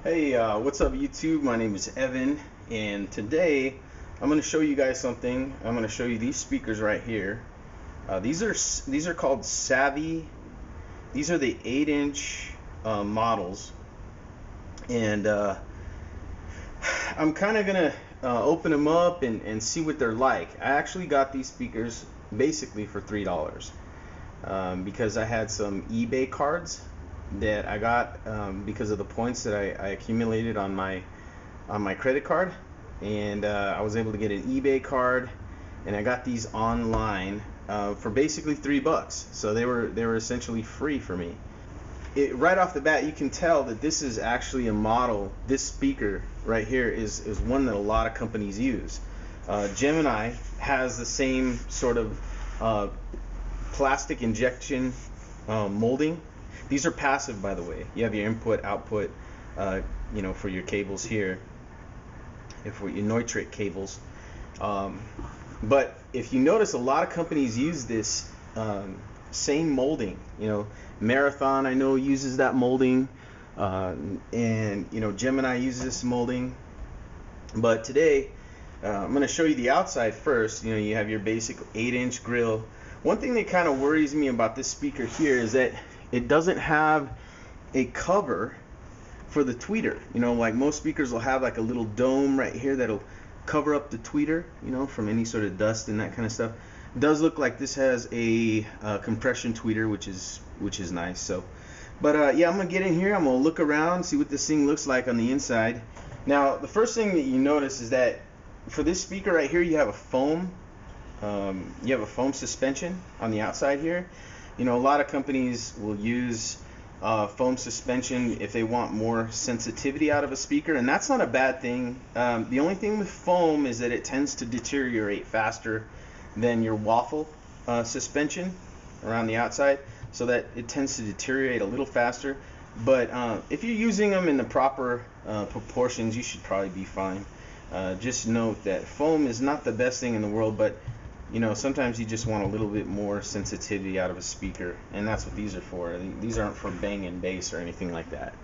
Hey, what's up YouTube? My name is Evan, and today I'm going to show you guys something. I'm going to show you these speakers right here. These are called Savi. These are the 8-inch models, and I'm kind of going to open them up and see what they're like. I actually got these speakers basically for $3 because I had some eBay cards that I got because of the points that I accumulated on my credit card, and I was able to get an eBay card, and I got these online for basically $3. So they were essentially free for me. Right off the bat, you can tell that this is actually a model. This speaker right here is one that a lot of companies use. Gemini has the same sort of plastic injection molding. These are passive, by the way. You have your input, output, for your cables here, for your nitrate cables. But if you notice, a lot of companies use this same molding. Marathon, I know, uses that molding, and Gemini uses this molding. But today, I'm going to show you the outside first. You have your basic 8-inch grill. One thing that kind of worries me about this speaker here is that it doesn't have a cover for the tweeter. Like most speakers will have like a little dome right here that'll cover up the tweeter, from any sort of dust and that kind of stuff. It does look like this has a compression tweeter, which is nice. So, but yeah, I'm gonna get in here. I'm gonna look around, see what this thing looks like on the inside. Now, the first thing that you notice is that for this speaker right here, you have a foam. You have a foam suspension on the outside here. A lot of companies will use foam suspension if they want more sensitivity out of a speaker, and that's not a bad thing. The only thing with foam is that it tends to deteriorate faster than your waffle suspension around the outside, so that it tends to deteriorate a little faster. But if you're using them in the proper proportions, you should probably be fine. Just note that foam is not the best thing in the world, but sometimes you just want a little bit more sensitivity out of a speaker, and that's what these are for. These aren't for banging bass or anything like that.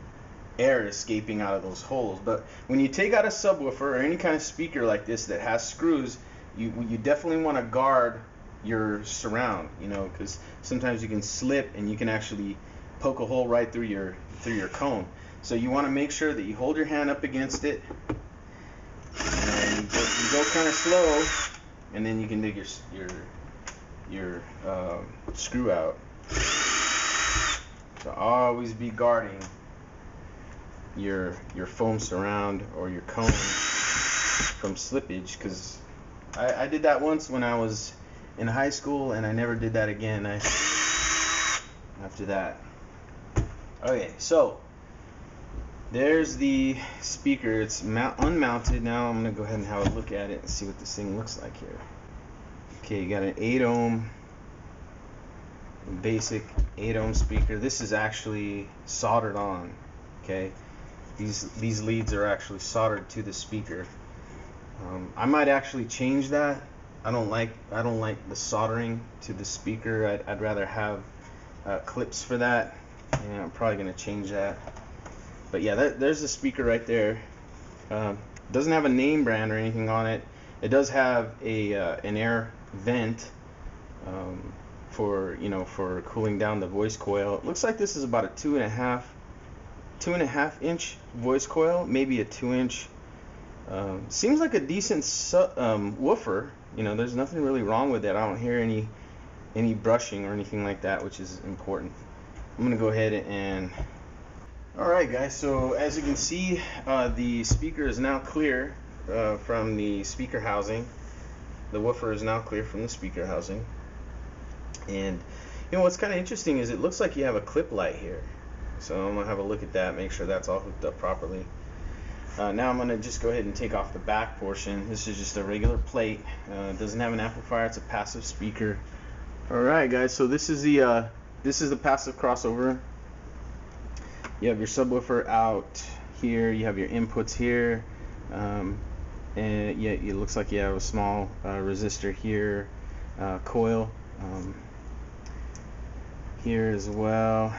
Air escaping out of those holes. But when you take out a subwoofer or any kind of speaker like this that has screws, you definitely want to guard your surround, because sometimes you can slip and you can actually poke a hole right through your cone. So you want to make sure that you hold your hand up against it, and you go kind of slow, and then you can dig your screw out. So always be guarding your foam surround or your cone from slippage, because I did that once when I was in high school, and I never did that again after that. Okay, so there's the speaker. It's unmounted now. I'm going to go ahead and have a look at it and see what this thing looks like here. Okay, you got an 8 ohm, basic 8 ohm speaker. This is actually soldered on. Okay, these leads are actually soldered to the speaker. I might actually change that. I don't like the soldering to the speaker. I'd rather have clips for that, and I'm probably going to change that. But yeah, there's the speaker right there. Doesn't have a name brand or anything on it. It does have an air vent for cooling down the voice coil. It looks like this is about a 2.5 inch voice coil, maybe a 2-inch. Seems like a decent woofer. There's nothing really wrong with it. I don't hear any brushing or anything like that, which is important. I'm gonna go ahead and alright guys, so as you can see, the speaker is now clear from the speaker housing. The woofer is now clear from the speaker housing. And what's kind of interesting is it looks like you have a clip light here. So I'm going to have a look at that, make sure that's all hooked up properly. Now I'm going to just go ahead and take off the back portion. This is just a regular plate. It doesn't have an amplifier, it's a passive speaker. Alright guys, so this is the passive crossover. You have your subwoofer out here, you have your inputs here, and yeah, it looks like you have a small resistor here, coil here as well.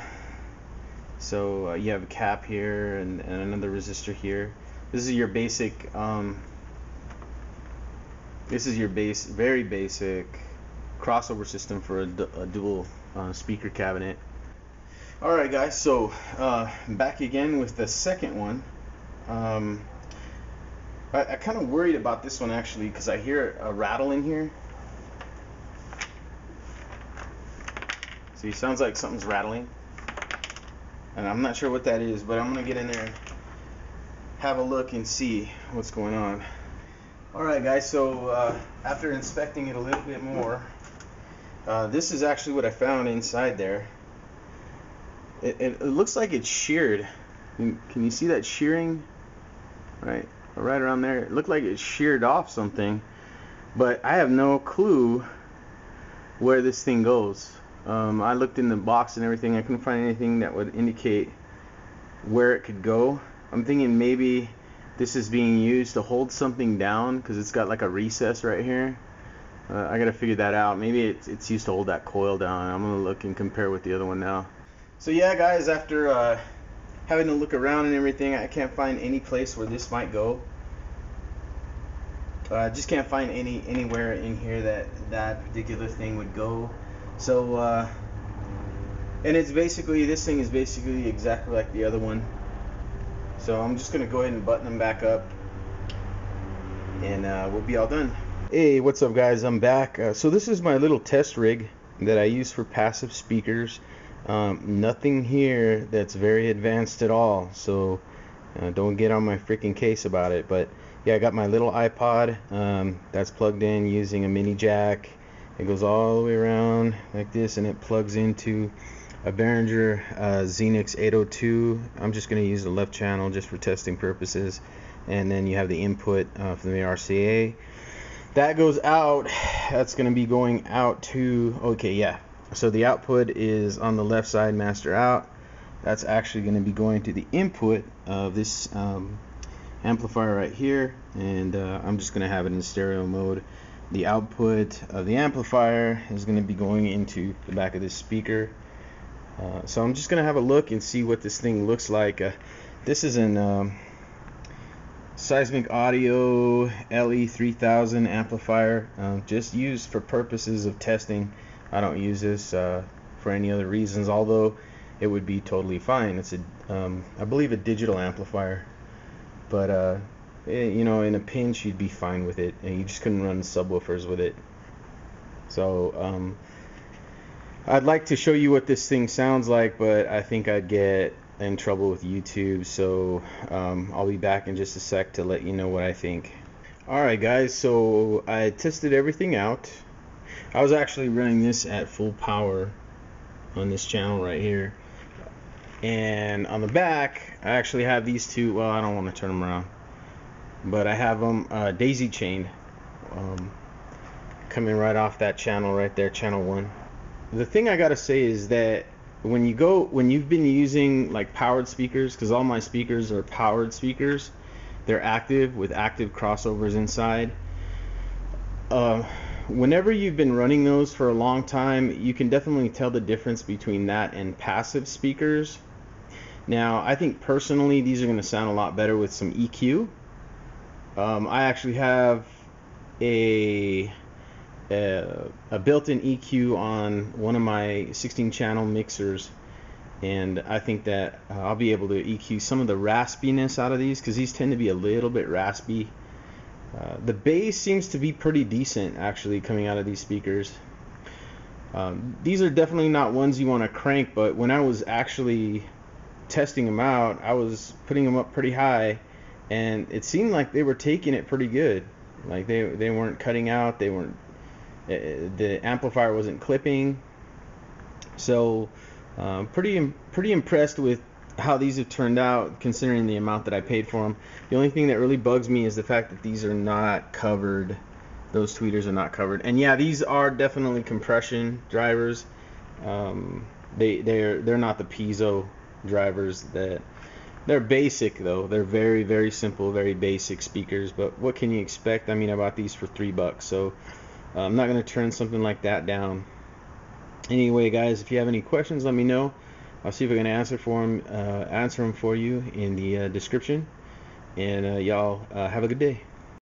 So you have a cap here and another resistor here. This is your basic very basic crossover system for a dual speaker cabinet. Alright guys, so back again with the second one. I kind of worried about this one actually because I hear a rattle in here. See, it sounds like something's rattling, and I'm not sure what that is, but I'm gonna get in there, have a look, and see what's going on. Alright guys, so after inspecting it a little bit more, this is actually what I found inside there. It looks like it's sheared. Can you see that shearing? Right around there. It looked like it sheared off something, but I have no clue where this thing goes. I looked in the box and everything. I couldn't find anything that would indicate where it could go. I'm thinking maybe this is being used to hold something down because it's got like a recess right here. I gotta figure that out. Maybe it's used to hold that coil down. I'm gonna look and compare with the other one now. So yeah guys, after having to look around and everything, I can't find any place where this might go. I just can't find anywhere in here that particular thing would go. So and it's basically, this thing is basically exactly like the other one. So I'm just gonna go ahead and button them back up, and we'll be all done. Hey, what's up guys, I'm back. So this is my little test rig that I use for passive speakers. Nothing here that's very advanced at all, so don't get on my freaking case about it. But yeah, I got my little iPod that's plugged in using a mini jack. It goes all the way around like this, and it plugs into a Behringer Xenix 802. I'm just going to use the left channel just for testing purposes, and then you have the input from the RCA that goes out. That's going to be going out to, okay, yeah, so the output is on the left side, master out. That's actually going to be going to the input of this amplifier right here, and I'm just going to have it in stereo mode. The output of the amplifier is going to be going into the back of this speaker. So I'm just going to have a look and see what this thing looks like. This is an Seismic Audio LE3000 amplifier, just used for purposes of testing. I don't use this for any other reasons, although it would be totally fine. It's I believe a digital amplifier, but you know, in a pinch you'd be fine with it, and you just couldn't run subwoofers with it. So I'd like to show you what this thing sounds like, but I think I'd get in trouble with YouTube, so I'll be back in just a sec to let you know what I think. Alright guys, so I tested everything out. I was actually running this at full power on this channel right here, and on the back I actually have these two. Well, I don't want to turn them around, but I have them daisy chained, coming right off that channel right there, channel 1. The thing I gotta say is that when you've been using like powered speakers, because all my speakers are powered speakers, they're active with active crossovers inside. Whenever you've been running those for a long time, you can definitely tell the difference between that and passive speakers. Now, I think personally these are going to sound a lot better with some EQ. I actually have a built-in EQ on one of my 16-channel mixers, and I think that I'll be able to EQ some of the raspiness out of these, because these tend to be a little bit raspy. The bass seems to be pretty decent actually coming out of these speakers. These are definitely not ones you want to crank, but when I was actually testing them out, I was putting them up pretty high, and it seemed like they were taking it pretty good. Like they weren't cutting out, they weren't, the amplifier wasn't clipping. So pretty impressed with how these have turned out, considering the amount that I paid for them. The only thing that really bugs me is the fact that these are not covered. Those tweeters are not covered. And yeah, these are definitely compression drivers. They're not the piezo drivers. They're basic though. They're very, very simple, very basic speakers. But what can you expect? I mean, I bought these for $3, so I'm not going to turn something like that down. Anyway, guys, if you have any questions, let me know. I'll see if I can answer them for you in the description. And y'all have a good day.